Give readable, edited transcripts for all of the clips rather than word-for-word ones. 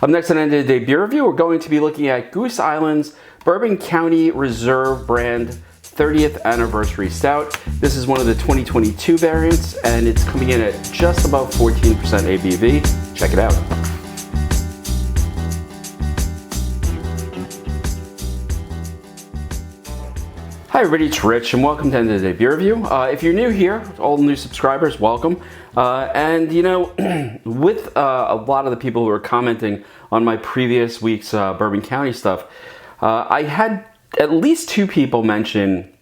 Up next on End of the Day Beer Review, we're going to be looking at Goose Island's Bourbon County Reserve brand 30th Anniversary Stout. This is one of the 2022 variants, and it's coming in at just above 14% ABV. Check it out. Hi everybody, it's Rich, and welcome to End of the Day Beer Review. If you're new here, all the new subscribers, welcome. And you know, with a lot of the people who are commenting on my previous week's Bourbon County stuff, I had at least two people mention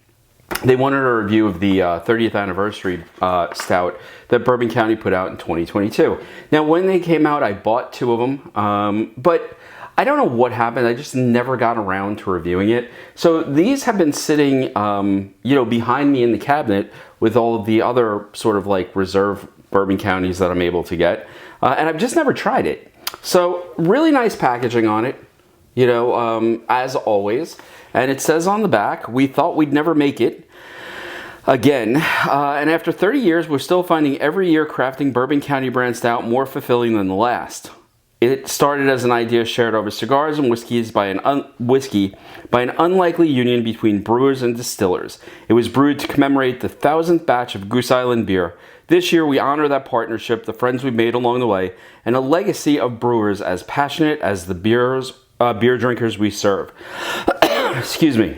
they wanted a review of the 30th Anniversary Stout that Bourbon County put out in 2022. Now, when they came out, I bought two of them, but I don't know what happened. I just never got around to reviewing it. So these have been sitting, you know, behind me in the cabinet with all of the other sort of like reserve Bourbon Counties that I'm able to get. And I've just never tried it. So really nice packaging on it, you know, as always. And it says on the back, "We thought we'd never make it again. And after 30 years, we're still finding every year crafting Bourbon County brand stout more fulfilling than the last. It started as an idea shared over cigars and whiskey by an unlikely union between brewers and distillers. It was brewed to commemorate the 1000th batch of Goose Island beer. This year, we honor that partnership, the friends we made along the way, and a legacy of brewers as passionate as the beer drinkers we serve." Excuse me.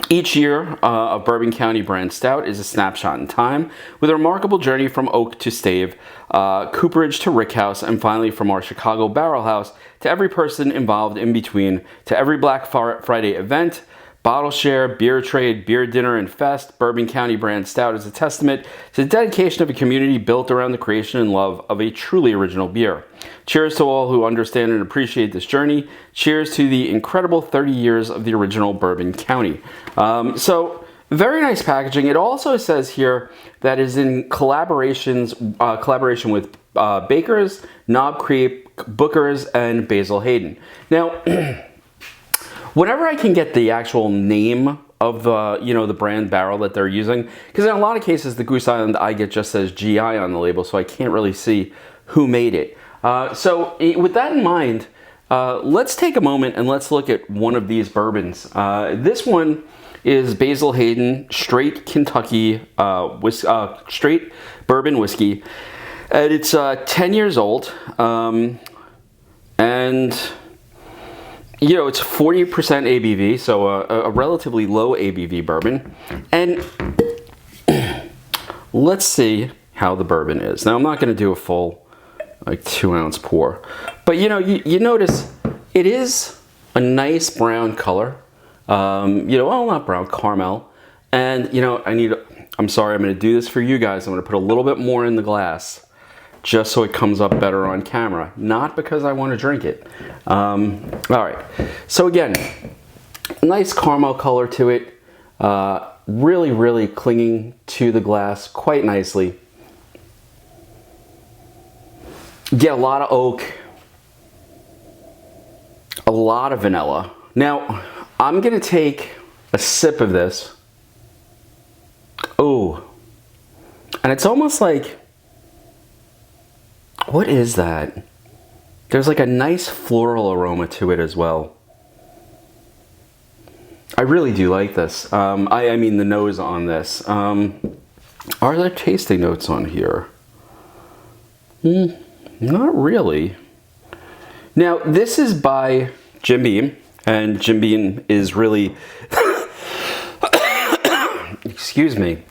Each year of Bourbon County brand stout is a snapshot in time, with a remarkable journey from oak to stave, cooperage to rickhouse, and finally from our Chicago barrel house to every person involved in between, to every Black Friday event, bottle share, beer trade, beer dinner, and fest. Bourbon County brand stout is a testament to the dedication of a community built around the creation and love of a truly original beer. Cheers to all who understand and appreciate this journey. Cheers to the incredible 30 years of the original Bourbon County. So very nice packaging. It also says here that is in collaboration with Bakers, Knob Creek, Booker's, and Basil Hayden. Now, whenever I can get the actual name of the, you know, the brand barrel that they're using, because in a lot of cases the Goose Island I get just says GI on the label, so I can't really see who made it. So with that in mind, let's take a moment and let's look at one of these bourbons. This one is Basil Hayden Straight Kentucky Straight Bourbon Whiskey, and it's 10 years old, and you know, it's 40% ABV, so a relatively low ABV bourbon. And let's see how the bourbon is. Now, I'm not going to do a full, like, 2-ounce pour. But, you know, you notice it is a nice brown color. You know, well, not brown, caramel. And, you know, I'm sorry, I'm going to do this for you guys. I'm going to put a little bit more in the glass, just so it comes up better on camera, not because I want to drink it. All right, so again, nice caramel color to it, really, really clinging to the glass quite nicely. Get a lot of oak, a lot of vanilla. Now, I'm gonna take a sip of this. Oh, and it's almost like, what is that? There's like a nice floral aroma to it as well. I really do like this. I mean the nose on this. Are there tasting notes on here? Not really. Now, this is by Jim Beam, and Jim Beam is really, excuse me,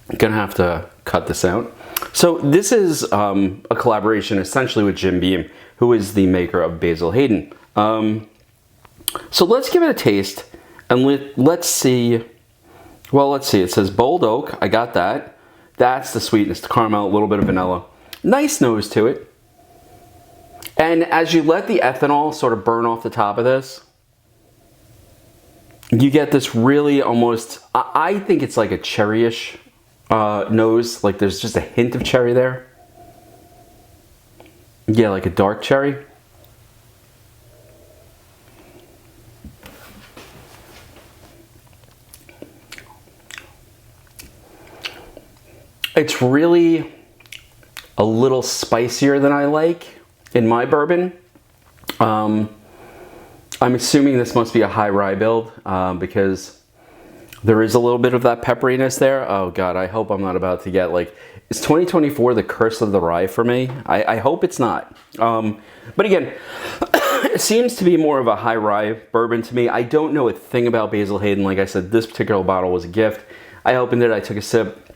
I'm gonna have to cut this out. So this is a collaboration essentially with Jim Beam, who is the maker of Basil Hayden. So let's give it a taste, and let's see. Well, let's see. It says bold oak. I got that. That's the sweetness, the caramel, a little bit of vanilla. Nice nose to it. And as you let the ethanol sort of burn off the top of this, you get this really almost, I think it's like a cherryish nose, like there's just a hint of cherry there. Yeah, like a dark cherry. It's really a little spicier than I like in my bourbon. I'm assuming this must be a high rye build because there is a little bit of that pepperiness there. Oh God, I hope I'm not about to get like, is 2024 the curse of the rye for me? I hope it's not. But again, it seems to be more of a high rye bourbon to me. I don't know a thing about Basil Hayden. Like I said, this particular bottle was a gift. I opened it, I took a sip.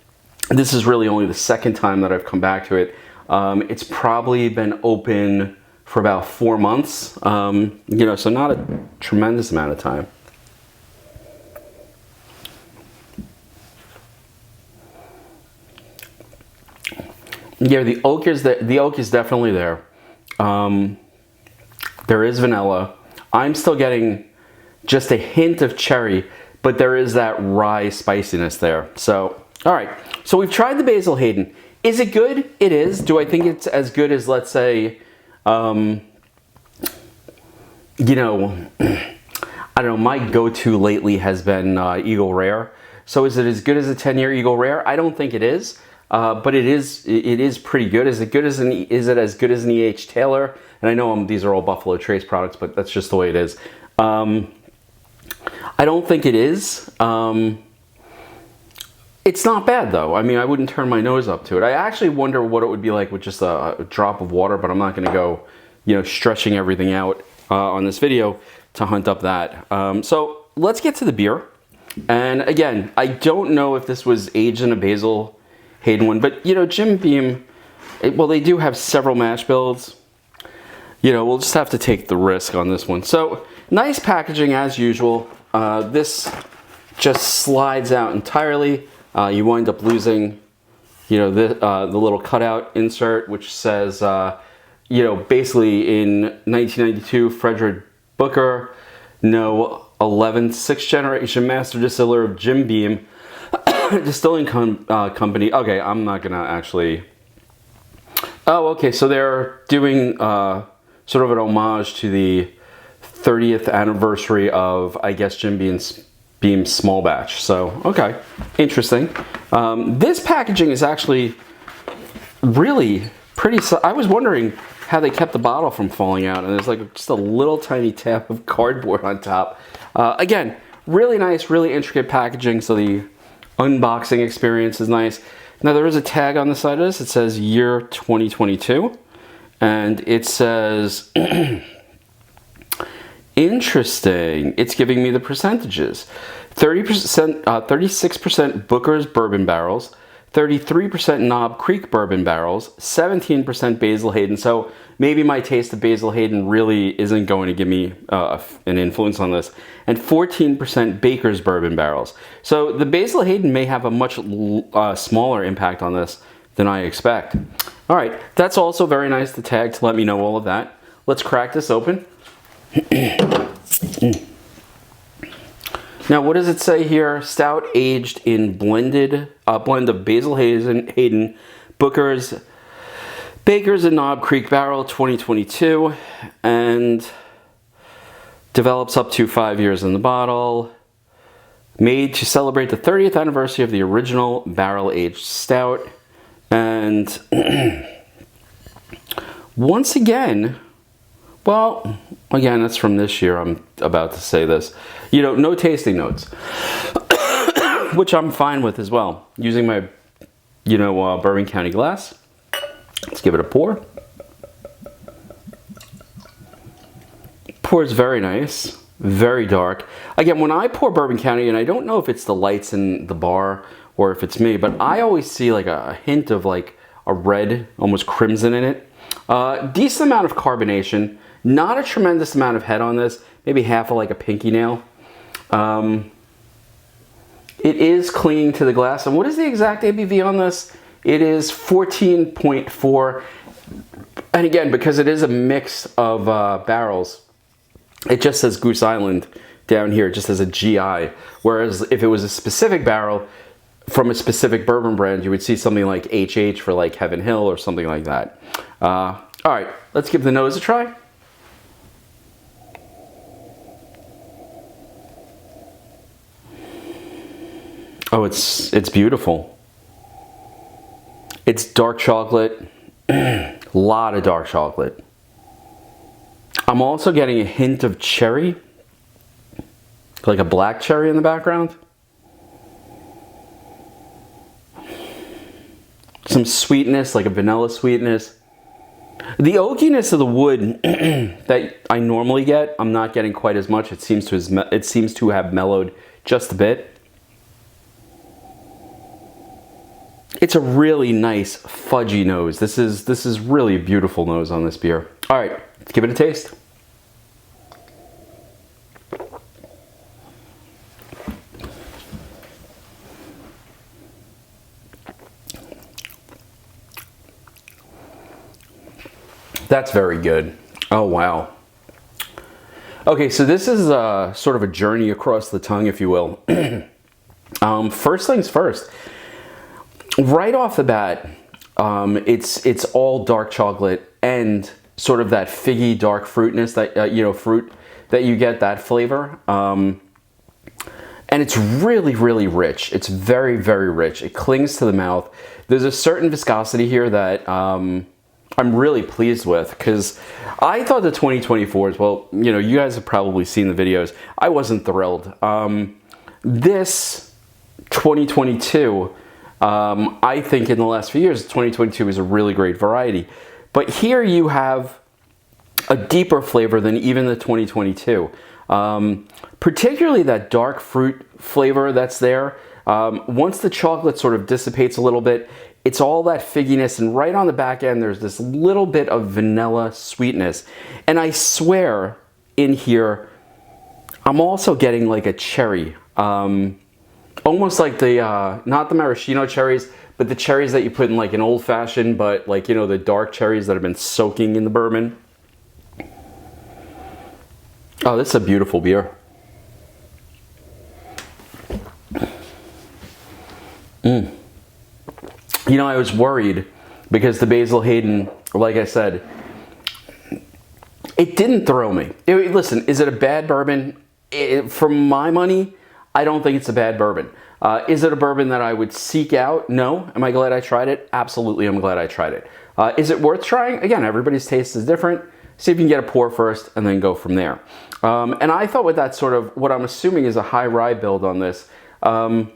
This is really only the second time that I've come back to it. It's probably been open for about 4 months, you know, so not a tremendous amount of time. Yeah, the oak is definitely there. There is vanilla. I'm still getting just a hint of cherry, but there is that rye spiciness there. So, all right. So we've tried the Basil Hayden. Is it good? It is. Do I think it's as good as, let's say, you know, I don't know, my go-to lately has been Eagle Rare. So is it as good as a 10-year Eagle Rare? I don't think it is, but it is pretty good. Is it as good as an E.H. Taylor? And I know these are all Buffalo Trace products, but that's just the way it is. I don't think it is. It's not bad though. I mean, I wouldn't turn my nose up to it. I actually wonder what it would be like with just a drop of water, but I'm not going to go, you know, stretching everything out on this video to hunt up that. So let's get to the beer. And again, I don't know if this was aged in a Basil Hayden one, but you know, Jim Beam, well, they do have several mash bills. You know, we'll just have to take the risk on this one. So nice packaging as usual. This just slides out entirely. You wind up losing, you know, the little cutout insert, which says, you know, basically in 1992, Frederick Booker, no 11th, 6th generation master distiller of Jim Beam Distilling Company. Okay, I'm not gonna actually. Oh, okay. So they're doing sort of an homage to the 30th anniversary of, I guess, Jim Beam's Small Batch. So, okay, interesting. This packaging is actually really pretty. I was wondering how they kept the bottle from falling out, and there's like just a little tiny tab of cardboard on top. Again, really nice, really intricate packaging, so the unboxing experience is nice. Now there is a tag on the side of this. It says year 2022, and it says interesting. It's giving me the percentages. 30%, 36% Booker's bourbon barrels, 33% Knob Creek bourbon barrels, 17% Basil Hayden. So maybe my taste of Basil Hayden really isn't going to give me an influence on this. And 14% Baker's bourbon barrels. So the Basil Hayden may have a much smaller impact on this than I expect. All right, that's also very nice, the tag to let me know all of that. Let's crack this open. Now, what does it say here? Stout aged in blend of Basil Hayden, Baker's and Knob Creek barrel 2022, and develops up to 5 years in the bottle. Made to celebrate the 30th anniversary of the original barrel-aged stout. And once again, well, again, that's from this year. I'm about to say this. You know, no tasting notes, which I'm fine with as well. Using my, you know, Bourbon County glass. Let's give it a pour. Pours very nice, very dark. Again, when I pour Bourbon County, and I don't know if it's the lights in the bar or if it's me, but I always see like a hint of like a red, almost crimson in it. Decent amount of carbonation. Not a tremendous amount of head on this. Maybe half of like a pinky nail. It is clinging to the glass. And what is the exact ABV on this? It is 14.4. And again, because it is a mix of barrels, it just says Goose Island down here. It just says a GI. Whereas if it was a specific barrel from a specific bourbon brand, you would see something like HH for like Heaven Hill or something like that. All right, let's give the nose a try. Oh, it's beautiful. It's dark chocolate, a lot of dark chocolate. I'm also getting a hint of cherry, like a black cherry in the background. Some sweetness, like a vanilla sweetness. The oakiness of the wood that I normally get, I'm not getting quite as much. It seems to have mellowed just a bit. It's a really nice fudgy nose. This is really a beautiful nose on this beer. All right, let's give it a taste. That's very good. Oh, wow. Okay, so this is sort of a journey across the tongue, if you will. First things first. Right off the bat, it's all dark chocolate and sort of that figgy dark fruitness that fruit that you get, that flavor. And it's really, really rich. It's very, very rich. It clings to the mouth. There's a certain viscosity here that I'm really pleased with, because I thought the 2024s, well, you guys have probably seen the videos. I wasn't thrilled. This 2022, I think in the last few years, 2022 is a really great variety. But here you have a deeper flavor than even the 2022. Particularly that dark fruit flavor that's there. Once the chocolate sort of dissipates a little bit, it's all that figginess, and right on the back end, there's this little bit of vanilla sweetness. And I swear, in here, I'm also getting like a cherry. Almost like the, not the maraschino cherries, but the cherries that you put in like an old fashioned, but like, the dark cherries that have been soaking in the bourbon. Oh, this is a beautiful beer. I was worried because the Basil Hayden, like I said, it didn't throw me. Listen, is it a bad bourbon? For my money, I don't think it's a bad bourbon. Is it a bourbon that I would seek out? No. Am I glad I tried it? Absolutely, I'm glad I tried it. Is it worth trying? Again, everybody's taste is different. See if you can get a pour first and then go from there. And I thought with that sort of, what I'm assuming is a high rye build on this, that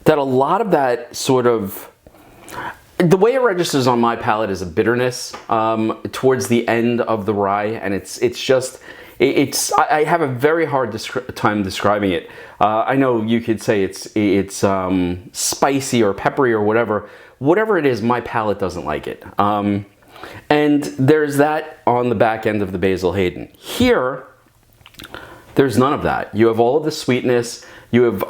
a lot of that sort of, the way it registers on my palate is a bitterness towards the end of the rye, and I have a very hard time describing it. I know you could say it's spicy or peppery or whatever. Whatever it is, my palate doesn't like it. And there's that on the back end of the Basil Hayden. Here, there's none of that. You have all of the sweetness. You have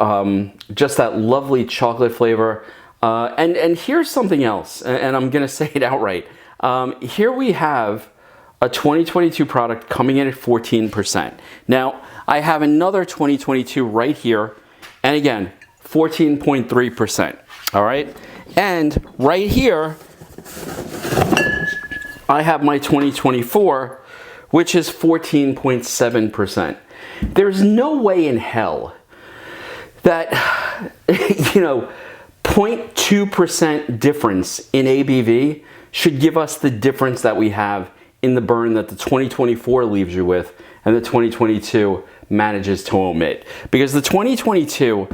just that lovely chocolate flavor. And here's something else, and I'm going to say it outright. Here we have a 2022 product coming in at 14%. Now, I have another 2022 right here, and again, 14.3%. All right? And right here, I have my 2024, which is 14.7%. There's no way in hell that, 0.2% difference in ABV should give us the difference that we have in the burn that the 2024 leaves you with and the 2022 manages to omit. Because the 2022,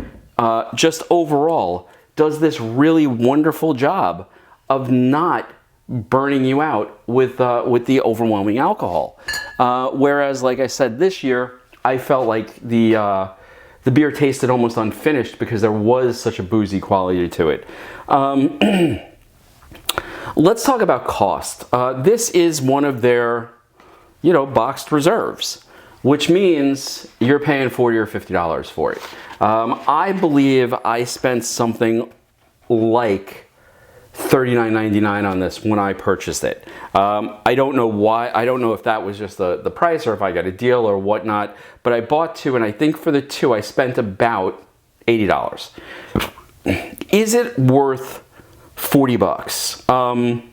just overall, does this really wonderful job of not burning you out with the overwhelming alcohol. Whereas, like I said, this year, I felt like the beer tasted almost unfinished because there was such a boozy quality to it. Let's talk about cost. This is one of their, boxed reserves, which means you're paying $40 or $50 for it. I believe I spent something like $39.99 on this when I purchased it. I don't know why. I don't know if that was just the price or if I got a deal or whatnot, but I bought two, and I think for the two I spent about $80. Is it worth $40?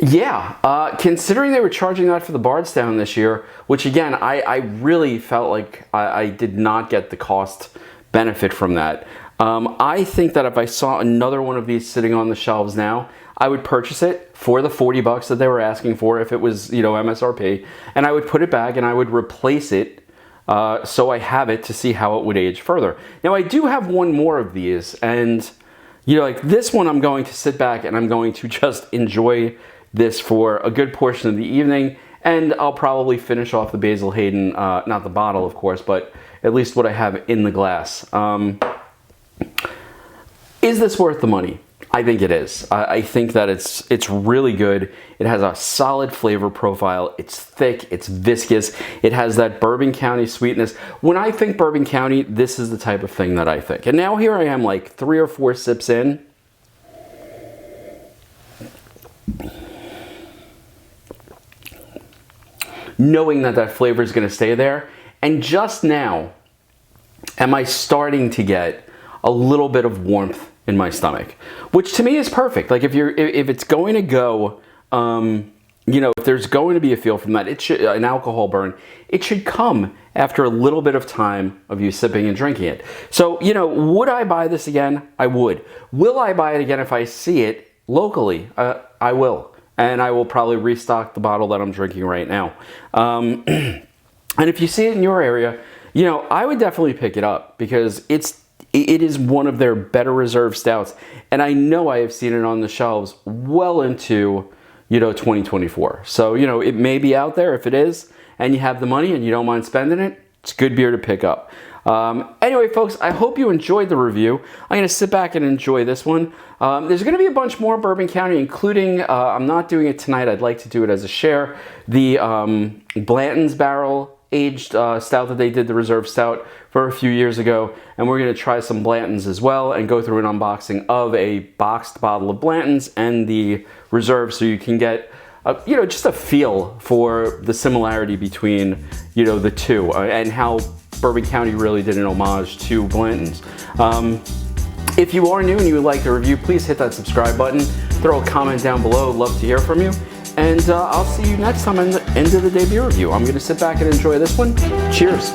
Yeah, considering they were charging that for the Bardstown this year, which again, I really felt like I did not get the cost benefit from that. I think that if I saw another one of these sitting on the shelves now, I would purchase it for the 40 bucks that they were asking for if it was, you know, MSRP, and I would put it back and I would replace it so I have it to see how it would age further. Now I do have one more of these, and you know, like this one I'm going to sit back and I'm going to just enjoy this for a good portion of the evening, and I'll probably finish off the Basil Hayden, not the bottle of course, but at least what I have in the glass. Is this worth the money? I think it is. I think that it's really good. It has a solid flavor profile. It's thick, it's viscous. It has that Bourbon County sweetness. When I think Bourbon County, this is the type of thing that I think. And now here I am like 3 or 4 sips in. Knowing that that flavor is going to stay there. And just now, am I starting to get a little bit of warmth in my stomach, which to me is perfect. Like if it's going to go, you know, if there's going to be a feel from that, it should, an alcohol burn, it should come after a little bit of time of you sipping and drinking it. So, you know, would I buy this again? I would. Will I buy it again if I see it locally? I will. And I will probably restock the bottle that I'm drinking right now. And if you see it in your area, you know, I would definitely pick it up because it is one of their better reserve stouts. And I know I have seen it on the shelves well into, you know, 2024. So, you know, it may be out there. If it is, and you have the money and you don't mind spending it, it's good beer to pick up. Anyway, folks, I hope you enjoyed the review. I'm going to sit back and enjoy this one. There's going to be a bunch more Bourbon County, including, I'm not doing it tonight. I'd like to do it as a share. The Blanton's barrel aged stout that they did, the Reserve Stout, for a few years ago. And we're going to try some Blanton's as well and go through an unboxing of a boxed bottle of Blanton's and the Reserve, so you can get you know, just a feel for the similarity between, you know, the two and how Bourbon County really did an homage to Blanton's. If you are new and you would like the review, please hit that subscribe button. Throw a comment down below. I'd love to hear from you. And I'll see you next time in the end of the day beer review. I'm going to sit back and enjoy this one. Cheers.